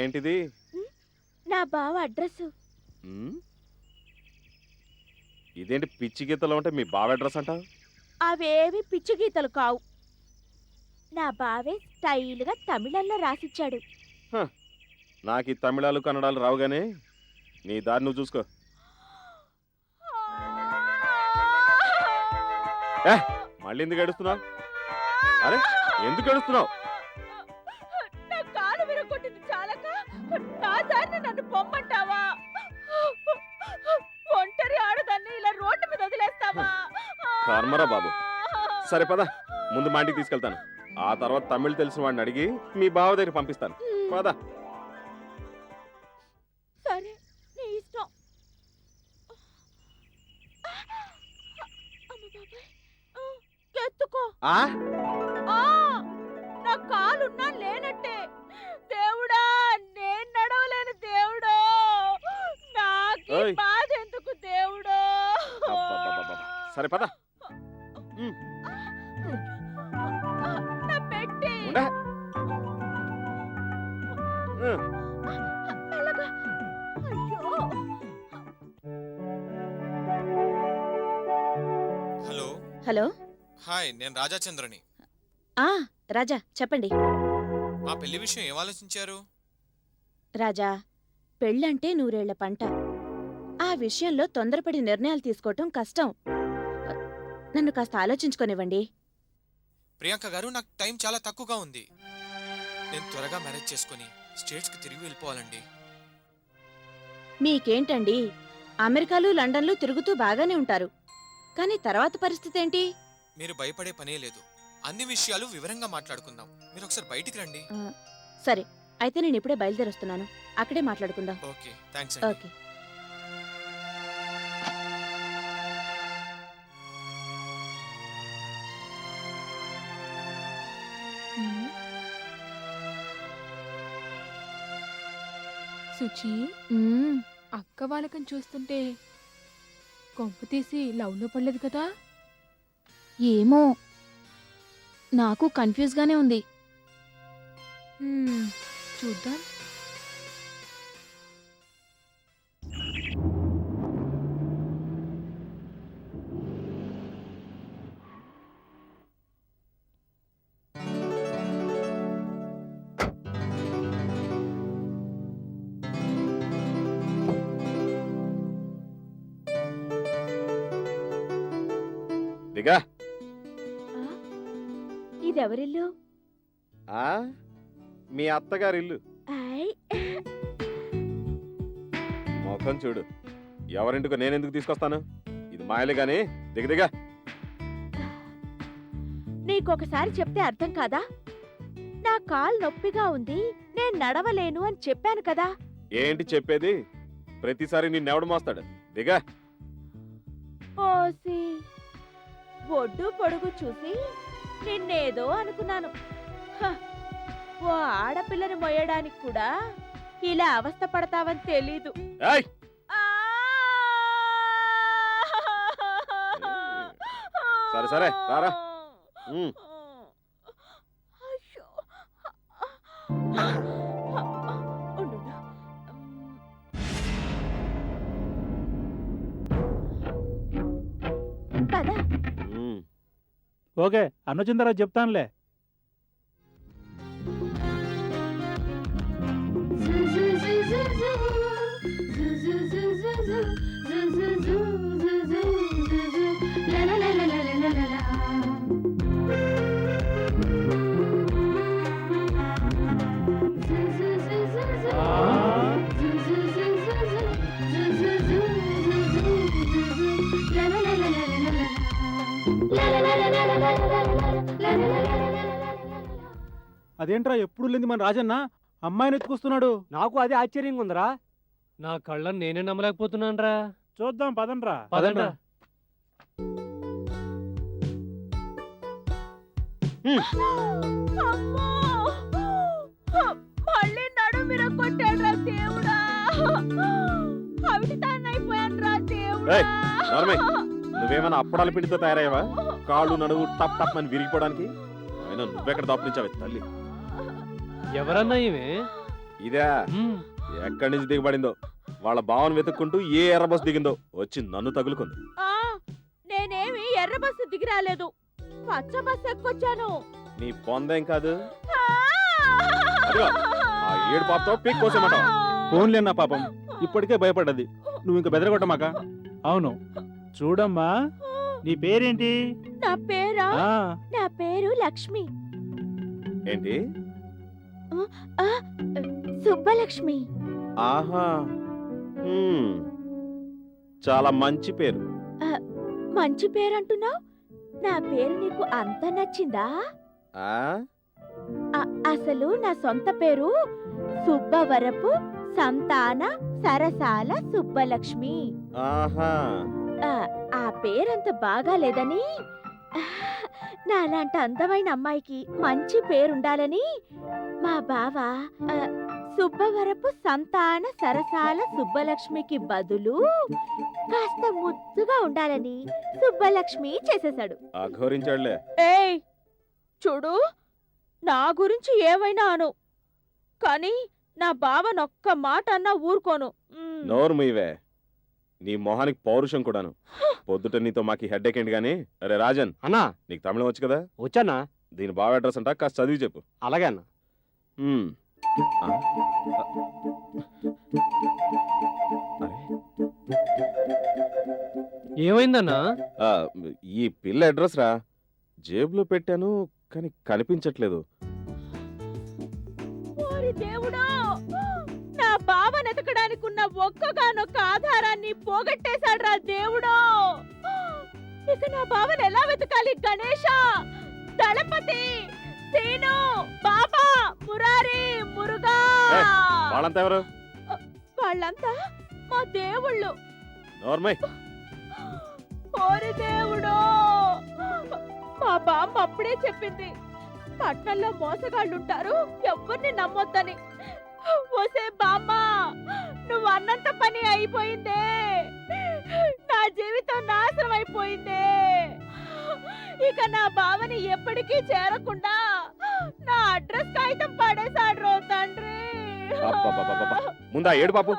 ఏంటిది? నా బావ అడ్రస్. ఇదేంటి పిచ్చి గీతలో ఉంటే మీ బావ అడ్రస్ అంటావు? అవేవి పిచ్చి గీతలు కావు. నా బావే స్టైల్గా తమిళంలో రాసిచ్చాడు. నాకు ఈ తమిళాలు కన్నడాలు రావు గానీ నీ దారి నువ్వు చూసుకో. మళ్ళీ ఎందుకు ఏడుస్తున్నావు? అరే ఎందుకు ఏడుస్తున్నావు? నా కాలు విరగొట్టింది చాలక నా దారిని నన్ను పొమ్మంటావా? ఒంటరి ఆడదాన్ని ఇలా రోడ్డు మీద వదిలేస్తావా? కర్మరా బాబు. సరే పద, ముందు మా ఇంటికి తీసుకెళ్తాను. ఆ తర్వాత తమిళ్ తెలిసిన వాడిని అడిగి మీ బావ దగ్గర పంపిస్తాను. పద. సరే, నీ ఇష్టం. ఎత్తుకో. నా కాలున్నా లేనట్టే. దేవుడా, నేను నడవలేను దేవుడో. నాకు బాధ ఎందుకు దేవుడో? సరే పద. నా పెట్టి హలో. హలో. హాయ్, నేను రాజాచంద్రని. రాజా చెప్పండి. మా పెళ్లి విషయం ఏం ఆలోచించారు? రాజా, పెళ్ళంటే 100 ఏళ్ల పంట. ఆ విషయంలో తొందరపడి నిర్ణయాలు తీసుకోవటం కష్టం. నన్ను కాస్త ఆలోచించుకోనివ్వండి. ప్రియాంక గారు, నాకు టైం చాలా తక్కువగా ఉంది. నేను త్వరగా మ్యారేజ్ చేసుకుని స్టేట్స్కి తిరిగి వెళ్ళిపోవాలండి. మీకేంటండి, అమెరికాలు లండన్లు తిరుగుతూ బాగానే ఉంటారు, కానీ తర్వాత పరిస్థితి ఏంటి? మీరు భయపడే పనే లేదు. అన్ని విషయాలు వివరంగా మాట్లాడుకుందాం. మీరు ఒకసారి బయటికి రండి. సరే, అయితే నేను ఇప్పుడే బయలుదేరొస్తున్నాను. అక్కడే మాట్లాడుకుందాం. Okay, thanks. ఓకే. సుచి, అక్క వాళ్ళకని చూస్తుంటే కొంప తీసి లవ్లో పడలేదు కదా? ఏమో, నాకు కన్ఫ్యూజ్గానే ఉంది. చూద్దాం. దిగా. ఇదెవరిల్లు? మీ అత్తగారి ఇల్లు. ముఖం చూడు. ఎవరింటికో నేనెందుకు తీసుకొస్తాను? ఇది మాయలే గాని దిగదిగా. నీకొకసారి చెప్తే అర్థం కాదా? నా కాలు నొప్పిగా ఉంది, నేను నడవలేను అని చెప్పాను కదా. ఏంటి చెప్పేది? ప్రతిసారి నిన్నెవడు మోస్తాడు? దిగా. ఓసి, ఒడ్డు పొడుగు చూసి నిన్నేదో అనుకున్నాను. ఓ ఆడపిల్లని మొయ్యడానికి కూడా ఇలా అవస్థ పడతావని తెలీదు. సరే సరే రారా. ఓకే, అన్నొచ్చిన తర్వాత చెప్తానులే. అదేంట్రా ఎప్పుడు లేని మన రాజన్న అమ్మాయిని ఎత్తుకొస్తున్నాడు? నాకు అదే ఆశ్చర్యంగా ఉందిరా. నా కళ్ళని నేనే నమ్మలేకపోతున్నానురా. చూద్దాం పదండ్రా. పదండ్రా. మళ్ళీ నడుమిర కొట్టాడ్రా దేవుడా. అవిటితాన్నైపోయాన్రా దేవుడా. నువ్వేమైనా అప్పడాల పిండితో తయారయ్యావా? కాళ్ళు నడువు టప్ టప్ అని విరిగిపోవడానికి. అయినా నువ్వెక్కడ దాపునించావే తల్లి? ఎవరన్నా ఇవే? ఇదే ఎక్కడి నుంచి దిగబడిందో వాళ్ళ భావన వెతుక్కుంటూ ఏ ఎర్ర బస్ దిగిందో వచ్చి నన్ను తగులుకుంది. ఆ, నేనేమి ఎర్ర బస్సు దిగి రాలేదు, పచ్చ బస్సు ఎక్కొచ్చాను. నీ పొందేం కాదు. అదిగో, ఆ ఏడు పాపతో పీక్ కోసేమంటావా? ఫోన్లే నా పాపం, ఇప్పటికే భయపడ్డది. నువ్వు ఇంక బెదరగొట్టమాక. అవును చూడమ్మా, నీ పేరేంటి? నా పేరా? ఆ, నా పేరు లక్ష్మి. ఏంటి? ఆ, సుబ్బలక్ష్మి. ఆహా, చాలా మంచి పేరు. మంచి పేరంటున్నావు, నా పేరు నీకు అంత నచ్చిందా? ఆ అసలు నా సొంత పేరు సుబ్బవరపు సంతాన సరసాల సుబ్బలక్ష్మి. ఆహా, ఆ పేరంత బాగాలేదని, నాలాంటి అందమైన అమ్మాయికి మంచి పేరుండాలని మా బావ సుబ్బవరపు సంతాన సరసాల సుబ్బలక్ష్మికి బదులు కాస్త ముద్దుగా ఉండాలని సుబ్బలక్ష్మి చేసేశాడు. అఘోరించాడులే. ఏయ్ చూడు, నా గురించి ఏమైనా అను, కానీ నా బావనొక్క మాట అన్నా ఊరుకోను. నోరు మీవే, నీ మొహానికి పౌరుషం కూడాను. పొద్దుట నీతో మాకి హెడ్ ఏంటి గానీ. అరే రాజన్, అన్నా నీకు తమిళం వచ్చు కదా? వచ్చానా? దీని బావ అడ్రస్ అంట, కాస్త చదివి చెప్పు. అలాగే అన్న. ఆ? ఏమైందన్నా? ఆ, ఈ పిల్ల అడ్రస్ రా, జేబులో పెట్టాను కానీ కనిపించట్లేదు. ఓరి దేవుడా, నా బావను ఎతకడానికి ఉన్న ఒక్కగానొక్క ఆధారాన్ని పోగొట్టేశాడ్రా దేవుడో. ఇక నా బావను ఎలా వెతకాలి? గణేష, దళపతి, సీను, బాబా, మురారి, మురుగా. వాళ్ళంతా ఎవరు? వాళ్ళంతా మా దేవుళ్ళు. నోర్మై. ఓరి దేవుడో, మా బామ్మ అప్పుడే చెప్పింది, పట్నంలో మోసగాళ్ళుంటారు, ఎవరిని నమ్మొద్దని. ఓసే బామ్మ, నువ్వు అన్నంత పని అయిపోయిందే, నా జీవితం నాశనం అయిపోయిందే. ఇక నా బావని ఎప్పటికీ చేరకుండా నా అడ్రస్ కాగితం పడేశాడు తండ్రి. అబ్బబ్బబ్బబ్బబ్బ. ముందా ఏడు పాపు,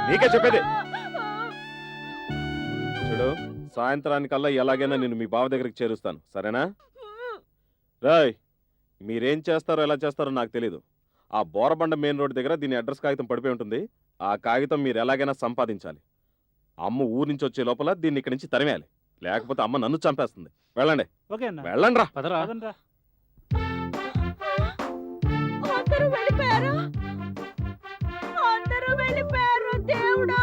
నీకే చెప్పేది. చూడు, సాయంత్రానికల్లా ఎలాగైనా నేను మీ బావ దగ్గరికి చేరుస్తాను, సరేనా? రాయ్, మీరేం చేస్తారో ఎలా చేస్తారో నాకు తెలీదు. ఆ బోరబండ మెయిన్ రోడ్ దగ్గర దీని అడ్రస్ కాగితం పడిపోయి ఉంటుంది. ఆ కాగితం మీరు ఎలాగైనా సంపాదించాలి. అమ్మ ఊరి నుంచి వచ్చే లోపల దీన్ని ఇక్కడి నుంచి తరిమేయాలి, లేకపోతే అమ్మ నన్ను చంపేస్తుంది. వెళ్ళండి, ఓకే అన్న. వెళ్ళండి రా. పదరా. పదండ్రా. అందరూ వెళ్ళిపోయారు, అందరూ వెళ్ళిపోయారు. దేవుడా,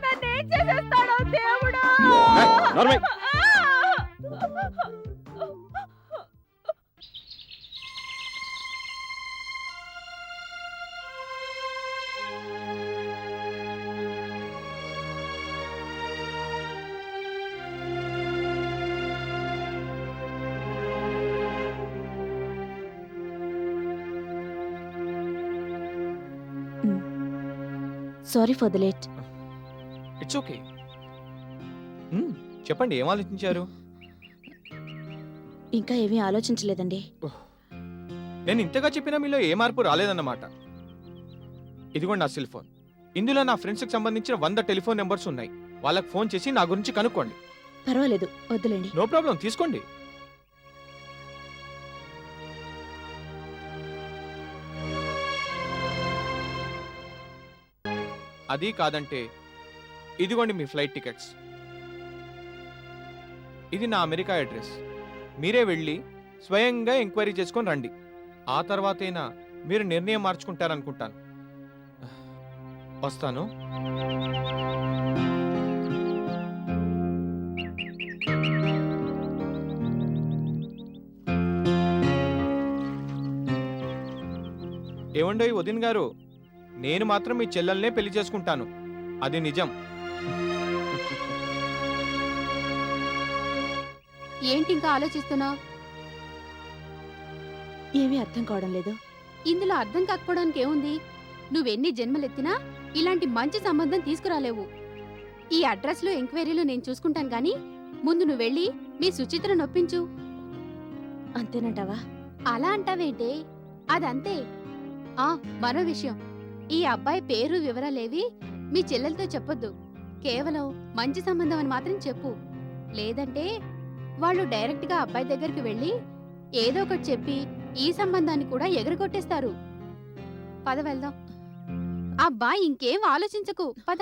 నన్నేం చేసేస్తాడో దేవుడా. నోర్మై. Sorry for the late. It's okay. చెప్పండి, ఏం ఆలోచించారు? ఇంకా ఏమీ ఆలోచించలేదండి. నేను ఇంతగా చెప్పినా మీలో ఏ మార్పు రాలేదన్నమాట. ఇదిగోండి నా సెల్ ఫోన్. ఇందులో నా ఫ్రెండ్స్కి సంబంధించిన 100 టెలిఫోన్ నెంబర్స్ ఉన్నాయి. వాళ్ళకి ఫోన్ చేసి నా గురించి కనుక్కోండి. పర్వాలేదు, వద్దులేండి. నో ప్రాబ్లం, తీసుకోండి. అది కాదంటే ఇదిగోండి మీ ఫ్లైట్ టికెట్స్. ఇది నా అమెరికా అడ్రస్. మీరే వెళ్ళి స్వయంగా ఎంక్వైరీ చేసుకొని రండి. ఆ తర్వాతైనా మీరు నిర్ణయం మార్చుకుంటారనుకుంటాను. వస్తాను. ఏమండో వదిన్ గారు, నేను మాత్రం మీ చెల్లెల్నే పెళ్లి చేసుకుంటాను, అది నిజం. ఏంటి ఇంకా ఆలోచిస్తున్నావు? ఏమీ అర్థం కావడం లేదు. ఇందులో అర్థం కాకపోవడానికి ఏముంది? నువ్వెన్ని జన్మలెత్తినా ఇలాంటి మంచి సంబంధం తీసుకురాలేవు. ఈ అడ్రస్లో ఎంక్వైరీలు నేను చూసుకుంటాను గాని ముందు నువ్వు వెళ్ళి మీ సుచిత్ర నొప్పించు. అంతేనంటావా? అలా అంటావేంటే? అదంతే. ఆ మరో విషయం, ఈ అబ్బాయి పేరు వివరాలేవి మీ చెల్లెలతో చెప్పొద్దు. కేవలం మంచి సంబంధం అని మాత్రం చెప్పు. లేదంటే వాళ్ళు డైరెక్ట్ గా అబ్బాయి దగ్గరికి వెళ్ళి ఏదో ఒకటి చెప్పి ఈ సంబంధాన్ని కూడా ఎగరగొట్టేస్తారు. పద వెళ్దాం. అబ్బాయి ఇంకేం ఆలోచించకు, పద.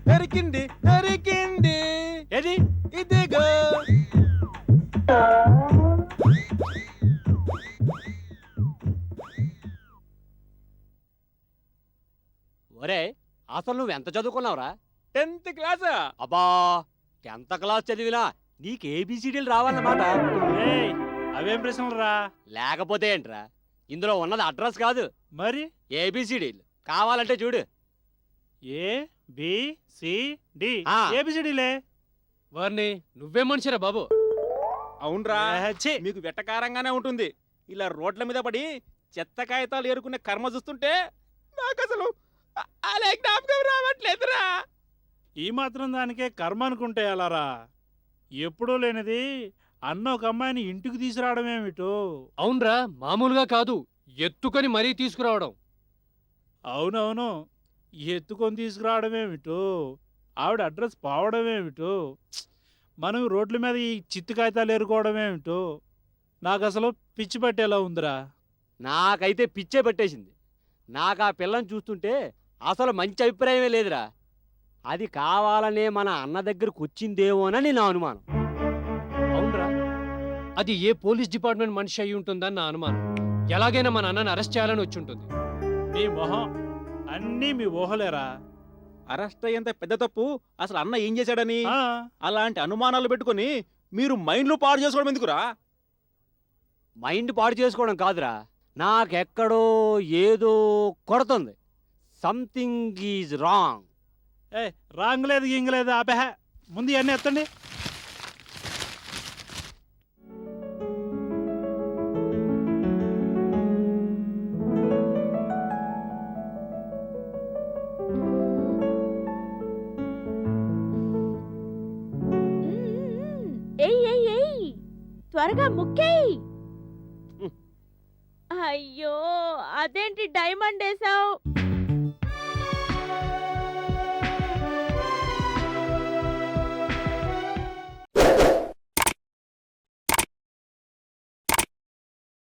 దొరికింది దొరికింది, ఏది ఇదిగో. ఒరే, అసలు నువ్వెంత చదువుకున్నావురా? 10th క్లాసా? అబ్బా, 10th క్లాస్ చదివినా నీకు ఏబిసిడీలు రావాలన్నమాట. ఏయ్, అవేం ప్రశ్నలు రా? లేకపోతే ఏంట్రా, ఇందులో ఉన్నది అడ్రస్ కాదు, మరి ఏబిసిడీలు. కావాలంటే చూడు. ఏ బి సి డి ఆ. ఏబిసిడీలే. వారిని నువ్వే మనిషిరా బాబు. అవునరా, ఛీ, మీకు వెటకారంగానే ఉంటుంది. ఇలా రోడ్ల మీద పడి చెత్త కాగితాలు ఏరుకునే కర్మ చూస్తుంటే నాకు అసలు అలా జ్ఞాపకం రావట్లేదురా. ఈ మాత్రం దానికే కర్మ అనుకుంటే అలారా? ఎప్పుడూ లేనిది అన్న ఒక అమ్మాయిని ఇంటికి తీసుకురావడం ఏమిటో. అవునరా, మామూలుగా కాదు, ఎత్తుకొని మరీ తీసుకురావడం. అవునవును, ఎత్తుకొని తీసుకురావడం ఏమిటో, ఆవిడ అడ్రస్ పోవడం ఏమిటో, మనం రోడ్ల మీద ఈ చిత్తు కాగితాలు ఏరుకోవడం ఏమిటో. నాకు అసలు పిచ్చి పట్టేలా ఉందిరా. నాకైతే పిచ్చే పట్టేసింది. నాకు ఆ పిల్లని చూస్తుంటే అసలు మంచి అభిప్రాయమే లేదురా. అది కావాలనే మన అన్న దగ్గరకు వచ్చిందేమోనని నా అనుమానం. అవునరా, అది ఏ పోలీస్ డిపార్ట్మెంట్ మనిషి అయి ఉంటుందని నా అనుమానం. ఎలాగైనా మన అన్నని అరెస్ట్ చేయాలని వచ్చి ఉంటుంది. మీ మొహం అన్నీ మీ ఊహలేరా? అరెస్ట్ అయ్యేంత పెద్ద తప్పు అసలు అన్న ఏం చేశాడని ఆ, అలాంటి అనుమానాలు పెట్టుకొని మీరు మైండ్లు పాడు చేసుకోవడం ఎందుకురా? మైండ్ పాడు చేసుకోవడం కాదురా, నాకెక్కడో ఏదో కొడుతుంది. Something is wrong. A wrong లేదు గింగ్ లేదు, ఆపేహ. ముందు ఇవన్నీ ఎత్తండి. ఎయ్ ఎయ్ ఎయ్, త్వరగా ముక్కేయ్. అయ్యో, అదేంటి డైమండ్ వేసావు?